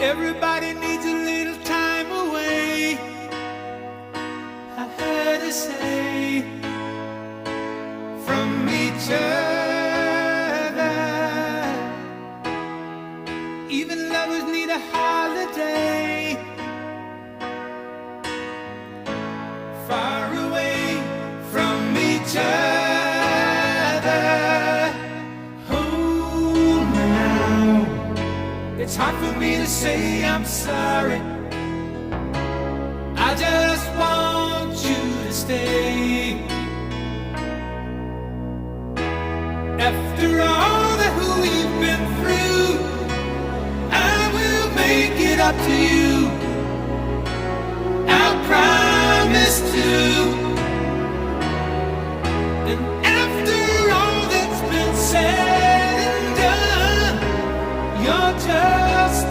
Everybody needs a little time away, I heard her say, from each other. Even lovers need a holiday, far away from each other. Hold me now. It's hard for me to say I'm sorry. I just want you to stay. After all that we've been through, I will make it up to you.